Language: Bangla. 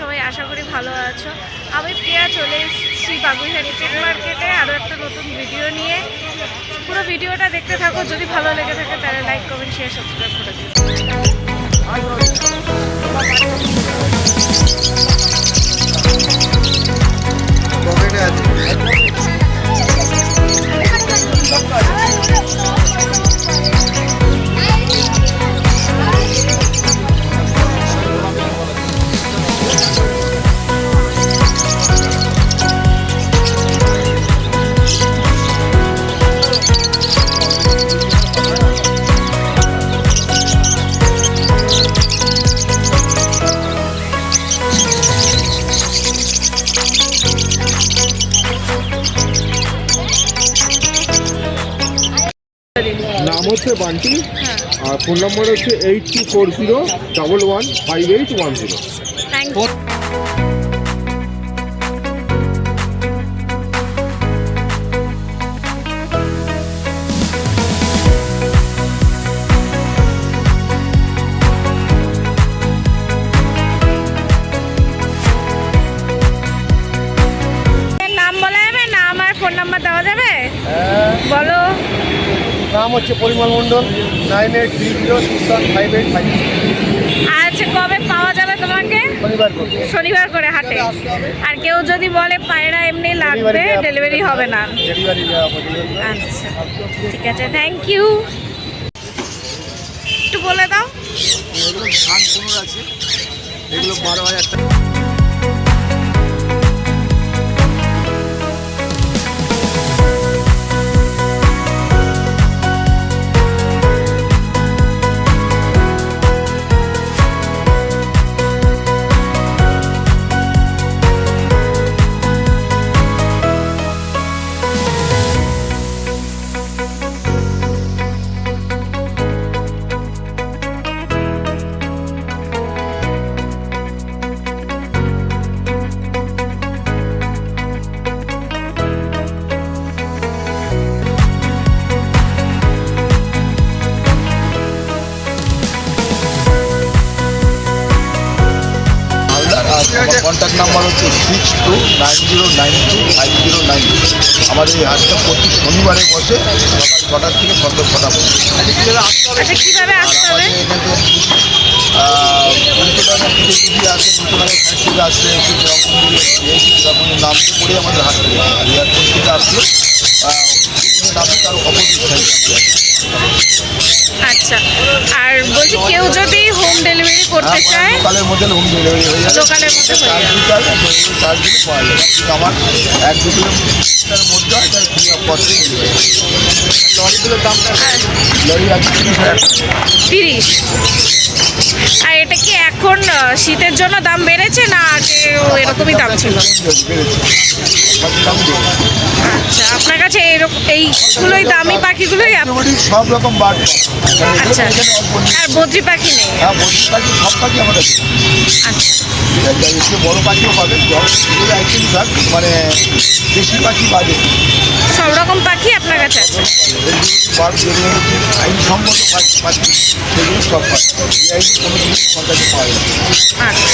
সবাই আশা করি ভালো আছো। আমি প্রিয়া চলে এসেছি বাগুইহাটি পেট মার্কেটে আরও একটা নতুন ভিডিও নিয়ে। পুরো ভিডিওটা দেখতে থাকো, যদি ভালো লেগে থাকে তাহলে লাইক কমেন্ট শেয়ার সাবস্ক্রাইব করে দিও। নাম হচ্ছে বান্টি আর ফোন নম্বর হচ্ছে 8240115810। Thank you. নাম বলা যাবে, নাম আর ফোন নাম্বার দেওয়া যাবে? বলো। নাম হচ্ছে পরিমল মণ্ডল, 9830615856। আচ্ছা, কবে পাওয়া যাবে তোমাকে? শনিবার করে হাটে। আর কেউ যদি বলে পায়রা এমনি লাগবে, ডেলিভারি হবে না? আচ্ছা ঠিক আছে, থ্যাংক ইউ। একটু বলে দাও। এগুলো ধান কুনুর আছে, এগুলো 12,000 টাকা। আমার কন্ট্যাক্ট নাম্বার হচ্ছে 6290925090। আমাদের এই হাটটা প্রতি শনিবারে বসে সকাল 6টা থেকে সন্ধ্যা 6টা পর্যন্ত। আচ্ছা, কিভাবে আসতে হবে? দিদি আছে, নতুনভাবে থেকে আসলে নাম করে আমাদের হাট থেকে এয়ারপোর্ট থেকে আসলে নামে তার অপোজিট সাইড। আচ্ছা, আর বলছি কেউ যদি হোম ডেলিভারি করতে চায়? লোকালের মধ্যে হোম ডেলিভারি হয়ে যাবে, লোকালের মধ্যে হয়ে যাবে। চার্জ দিলে পাওয়া যাবে। কিন্তু আমার 1-2 কিলোমিটার মধ্যে হয়, তার ফ্রি অফ কস্টে ডেলিভারি। লরিগুলোর দামটা লরি আছে 30। আর এটা কি এখন শীতের জন্য দাম বেড়েছে না আগেও এরকমই দাম ছিল? আচ্ছা, আপনার কাছে এইগুলোই দামি পাখিগুলোই? সব রকম বার্ড। আচ্ছা, আর বদ্রি পাখি নেই? হ্যাঁ, বদ্রি পাখি সব পাখি আমাদের। আচ্ছা, একটু বড় পাখিও পাবেন, আইটেম থাক, মানে দেশি পাখি বাদে সব রকম পাখি আপনার কাছে আছে? আইনসম্মত পাখি সেগুলো সব পাখি, এই আইন কোনো জিনিস সরকারি পাওয়া যায়। আচ্ছা।